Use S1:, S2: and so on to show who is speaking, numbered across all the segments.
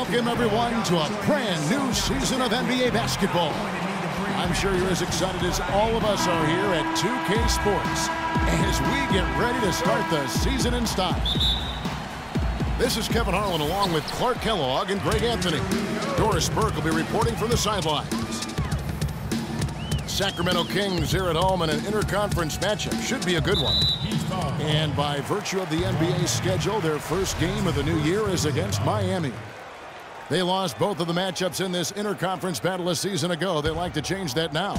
S1: Welcome, everyone, to a brand new season of NBA basketball. I'm sure you're as excited as all of us are here at 2K Sports as we get ready to start the season in style. This is Kevin Harlan along with Clark Kellogg and Greg Anthony. Doris Burke will be reporting from the sidelines. Sacramento Kings here at home in an interconference matchup. Should be a good one. And by virtue of the NBA schedule, their first game of the new year is against Miami. They lost both of the matchups in this interconference battle a season ago. They like to change that now.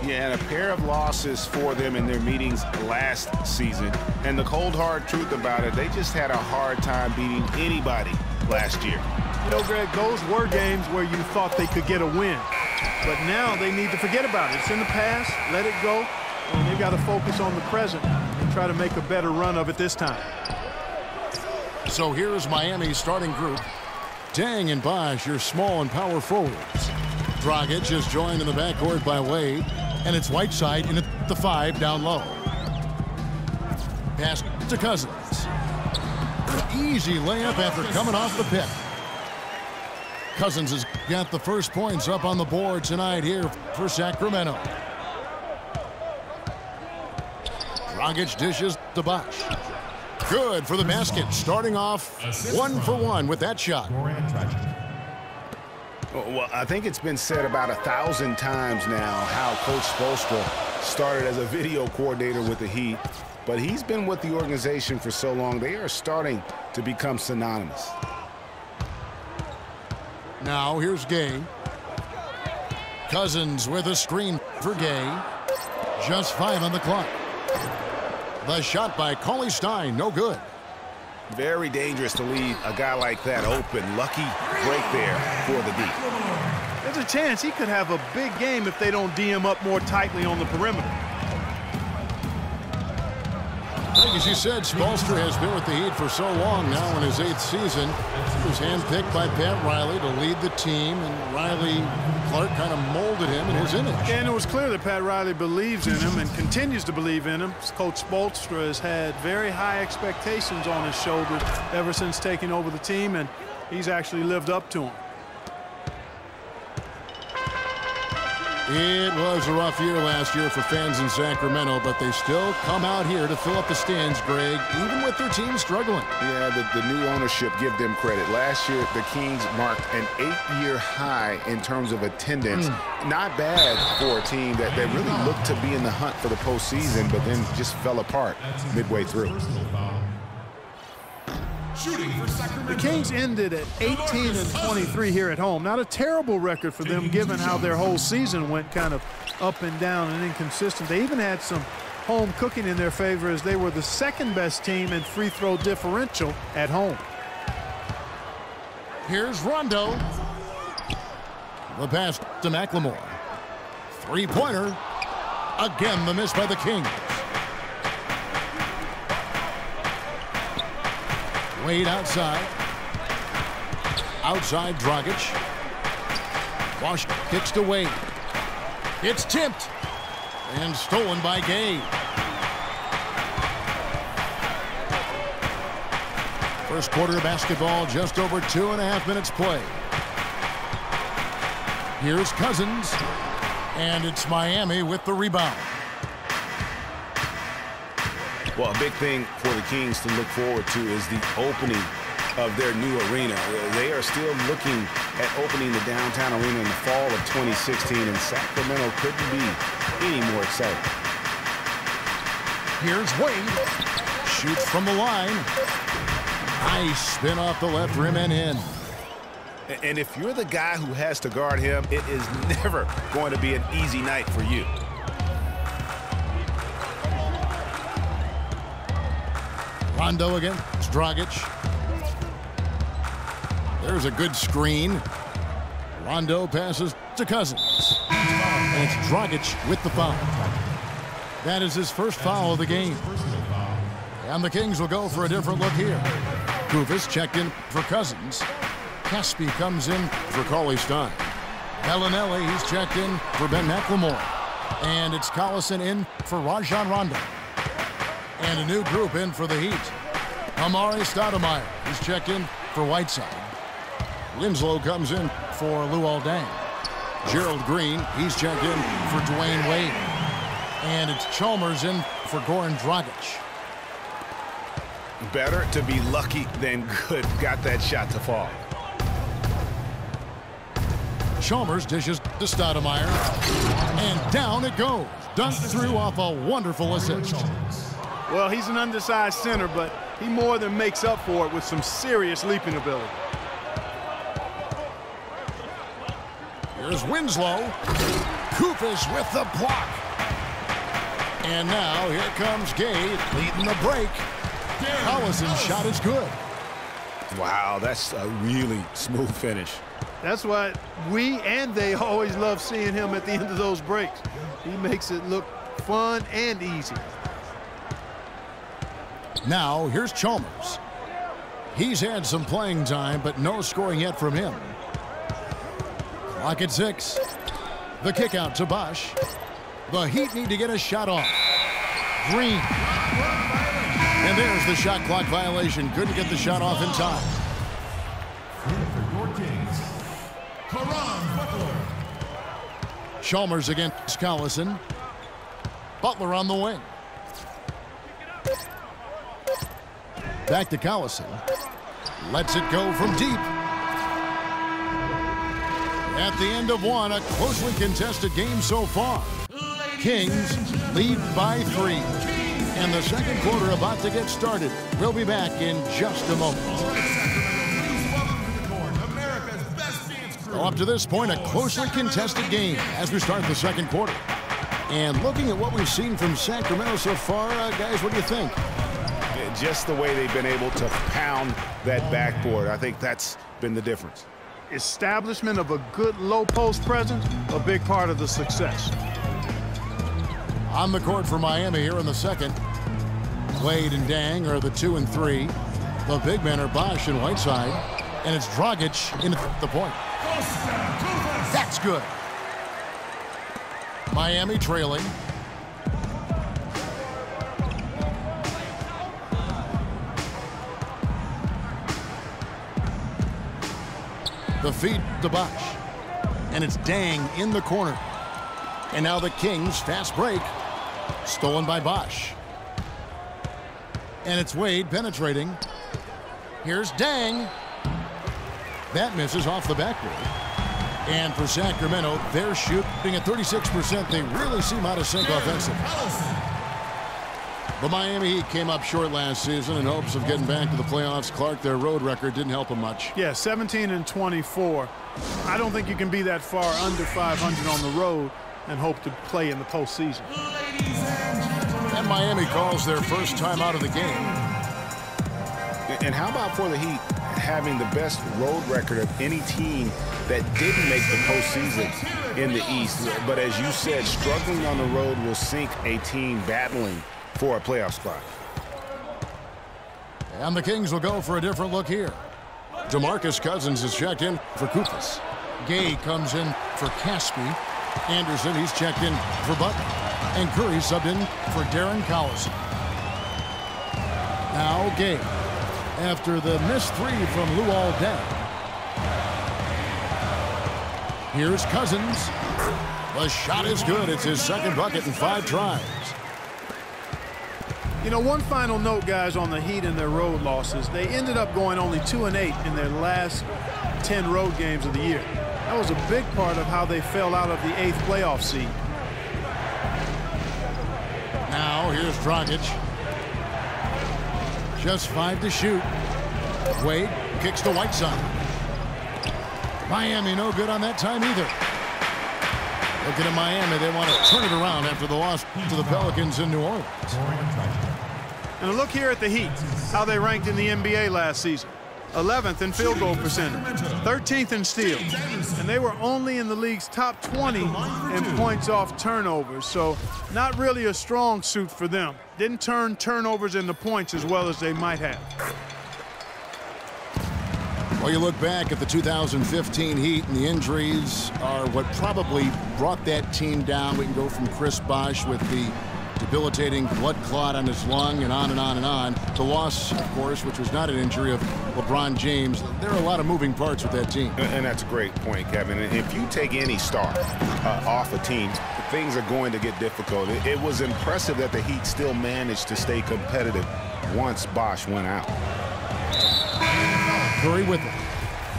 S2: Yeah, and a pair of losses for them in their meetings last season. And the cold, hard truth about it, they just had a hard time beating anybody last year.
S3: You know, Greg, those were games where you thought they could get a win. But now they need to forget about it. It's in the past. Let it go. And they've got to focus on the present and try to make a better run of it this time.
S1: So here's Miami's starting group. Dang and Bosh, your small and power forwards. Dragic is joined in the backcourt by Wade. And it's Whiteside in at the 5 down low. Pass to Cousins. An easy layup after coming off the pick. Cousins has got the first points up on the board tonight here for Sacramento. Dragic dishes to Bosh. Good for the basket, starting off 1 for 1 with that shot.
S2: Well, I think it's been said about 1,000 times now how Coach Spoelstra started as a video coordinator with the Heat, but he's been with the organization for so long, they are starting to become synonymous.
S1: Now here's Gay. Cousins with a screen for Gay. Just 5 on the clock. The shot by Cauley-Stein, no good.
S2: Very dangerous to leave a guy like that open. Lucky break there for the D.
S3: There's a chance he could have a big game if they don't D him up more tightly on the perimeter.
S1: Like as you said, Spoelstra has been with the Heat for so long now in his 8th season. He was handpicked by Pat Riley to lead the team, and Clark kind of molded him in his image.
S3: And it was clear that Pat Riley believes in him and continues to believe in him. Coach Spoelstra has had very high expectations on his shoulders ever since taking over the team, and he's actually lived up to them.
S1: It was a rough year last year for fans in Sacramento, but they still come out here to fill up the stands, Greg, even with their team struggling.
S2: Yeah, the new ownership, give them credit. Last year, the Kings marked an 8-year high in terms of attendance. Not bad for a team that really looked to be in the hunt for the postseason, but then just fell apart midway through.
S3: The Kings ended at 18-23 here at home. Not a terrible record for them given how their whole season went kind of up and down and inconsistent. They even had some home cooking in their favor as they were the second best team in free throw differential at home.
S1: Here's Rondo. The pass to McLemore. Three-pointer. Again, the miss by the Kings. Wade outside. Outside Dragic. Bosh kicks to Wade. It's tipped. And stolen by Gay. First quarter of basketball, just over 2.5 minutes played. Here's Cousins. And it's Miami with the rebound.
S2: Well, a big thing for the Kings to look forward to is the opening of their new arena. They are still looking at opening the downtown arena in the fall of 2016, and Sacramento couldn't be any more excited.
S1: Here's Wade. Shoots from the line. Nice spin off the left rim and in.
S2: And if you're the guy who has to guard him, it is never going to be an easy night for you.
S1: Rondo against Dragic. There's a good screen. Rondo passes to Cousins. And it's Dragic with the foul. That is his first foul of the game. And the Kings will go for a different look here. Kufis checked in for Cousins. Caspi comes in for Cauley-Stein. Bellinelli, he's checked in for Ben McLemore. And it's Collison in for Rajon Rondo. And a new group in for the Heat. Amari Stoudemire is checked in for Whiteside. Winslow comes in for Luol Deng. Gerald Green, he's checked in for Dwayne Wade. And it's Chalmers in for Goran Dragic.
S2: Better to be lucky than good. Got that shot to fall.
S1: Chalmers dishes to Stoudemire. And down it goes. Dunked through off a wonderful assist.
S3: Well, he's an undersized center, but he more than makes up for it with some serious leaping ability.
S1: Here's Winslow. Koufos with the block. And now here comes Gay leading the break. Collison's shot is good.
S2: Wow, that's a really smooth finish.
S3: That's why we and they always love seeing him at the end of those breaks. He makes it look fun and easy.
S1: Now here's Chalmers. He's had some playing time, but no scoring yet from him. Clock at 6. The kick out to Bosch. The Heat need to get a shot off. Green. And there's the shot clock violation. Couldn't get the shot off in time. Chalmers against Collison. Butler on the wing. Back to Collison. Lets it go from deep. At the end of one, a closely contested game so far. Kings lead by 3. And the second quarter about to get started. We'll be back in just a moment. Well, up to this point, a closely contested game as we start the second quarter. And looking at what we've seen from Sacramento so far, guys, what do you think?
S2: Just the way they've been able to pound that backboard. I think that's been the difference.
S3: Establishment of a good low post presence, a big part of the success.
S1: On the court for Miami here in the second. Wade and Deng are the 2 and 3. The big men are Bosch and Whiteside. And it's Dragic in at the point. That's good. Miami trailing. The feed to Bosch. And it's Deng in the corner. And now the Kings fast break. Stolen by Bosch. And it's Wade penetrating. Here's Deng. That misses off the backboard. And for Sacramento, they're shooting at 36%. They really seem out of sync offensively. The Miami Heat came up short last season in hopes of getting back to the playoffs. Clark, their road record didn't help them much.
S3: Yeah, 17 and 24. I don't think you can be that far under 500 on the road and hope to play in the postseason.
S1: And Miami calls their first time out of the game.
S2: And how about for the Heat having the best road record of any team that didn't make the postseason in the East? But as you said, struggling on the road will sink a team battling for a playoff spot.
S1: And the Kings will go for a different look here. DeMarcus Cousins is checked in for Koufos. Gay comes in for Caspi. Anderson, he's checked in for Butler. And Curry subbed in for Darren Collison. Now Gay. After the missed 3 from Luol Deng. Here's Cousins. The shot is good. It's his second bucket in 5 tries.
S3: You know, one final note, guys, on the Heat and their road losses. They ended up going only 2 and 8 in their last 10 road games of the year. That was a big part of how they fell out of the 8th playoff seed.
S1: Now here's Dragic. Just 5 to shoot. Wade kicks to Whiteside. Miami no good on that time either. Looking at Miami, they want to turn it around after the loss to the Pelicans in New Orleans.
S3: And a look here at the Heat, how they ranked in the NBA last season. 11th in field goal percentage, 13th in steals, and they were only in the league's top 20 in points off turnovers, so not really a strong suit for them. Didn't turn turnovers into points as well as they might have.
S1: Well, you look back at the 2015 Heat, and the injuries are what probably brought that team down. We can go from Chris Bosh with the debilitating blood clot on his lung, and on and on and on. The loss, of course, which was not an injury, of LeBron James. There are a lot of moving parts with that team.
S2: And that's a great point, Kevin. If you take any star off a team, things are going to get difficult. It was impressive that the Heat still managed to stay competitive once Bosh went out.
S1: Curry with it.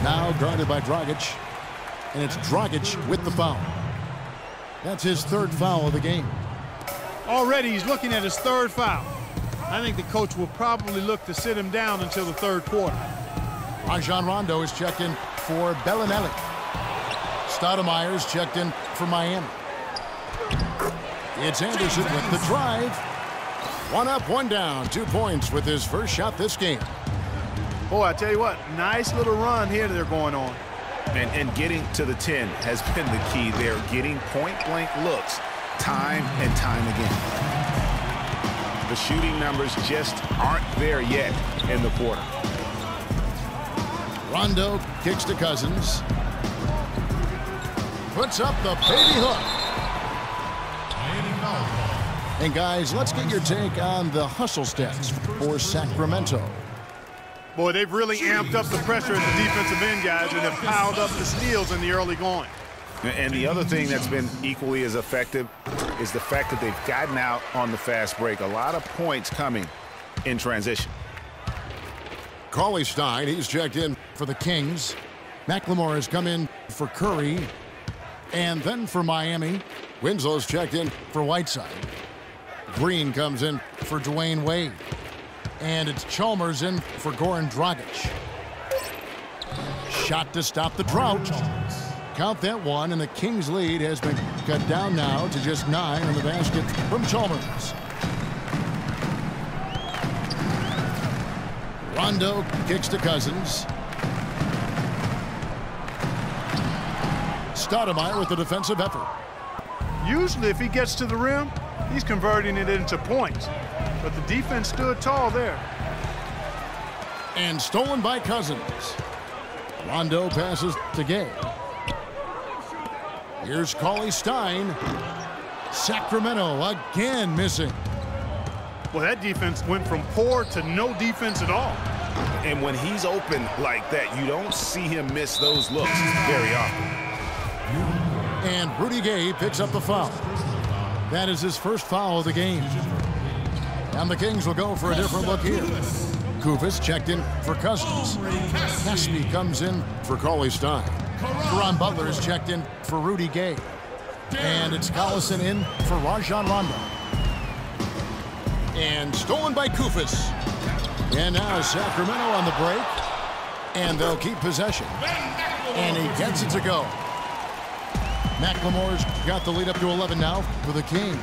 S1: Now guarded by Dragic. And it's Dragic with the foul. That's his third foul of the game.
S3: Already he's looking at his third foul. I think the coach will probably look to sit him down until the third quarter.
S1: Rajon Rondo is checked in for Bellinelli. Stoudemire's checked in for Miami. It's Anderson with the drive. One up, one down. 2 points with his first shot this game.
S3: Boy, I tell you what, nice little run here they're going on.
S2: And getting to the 10 has been the key there. Getting point-blank looks time and time again. The shooting numbers just aren't there yet in the quarter.
S1: Rondo kicks to Cousins. Puts up the baby hook. And guys, let's get your take on the hustle stats for Sacramento.
S3: Boy, they've really amped up the pressure at the defensive end, guys, and have piled up the steals in the early going.
S2: And the other thing that's been equally as effective is the fact that they've gotten out on the fast break. A lot of points coming in transition.
S1: Cauley-Stein, he's checked in for the Kings. McLemore has come in for Curry. And then for Miami, Winslow's checked in for Whiteside. Green comes in for Dwayne Wade. And it's Chalmers in for Goran Dragic. Shot to stop the drought. Count that one, and the Kings' lead has been cut down now to just 9 on the basket from Chalmers. Rondo kicks to Cousins. Stoudemire with the defensive effort.
S3: Usually if he gets to the rim, he's converting it into points. But the defense stood tall there.
S1: And stolen by Cousins. Rondo passes to Gay. Here's Cauley-Stein. Sacramento again missing.
S3: Well, that defense went from poor to no defense at all.
S2: And when he's open like that, you don't see him miss those looks very often.
S1: And Rudy Gay picks up the foul. That is his first foul of the game. And the Kings will go for a different look here. Kufis checked in for Cousins. Caspi comes in for Cauley-Stein. Caron Butler is checked in for Rudy Gay. And it's Collison in for Rajon Rondo. And stolen by Kufis. And now Sacramento on the break. And they'll keep possession. And he gets it to go. McLemore's got the lead up to 11 now for the Kings.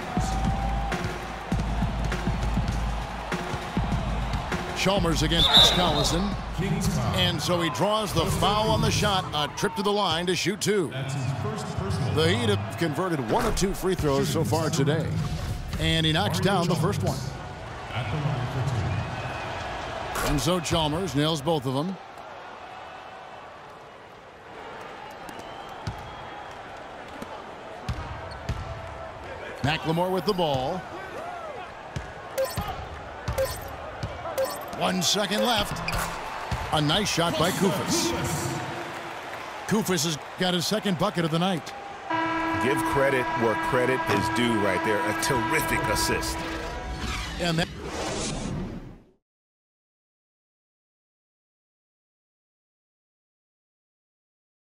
S1: Chalmers against Collison. And so he draws the foul on the shot. A trip to the line to shoot 2. The Heat have converted 1 of 2 free throws so far today. And he knocks down the first one. And so Chalmers nails both of them. McLemore with the ball. 1 second left. A nice shot by Kufis. Kufis has got his second bucket of the night.
S2: Give credit where credit is due right there. A terrific assist.
S1: And that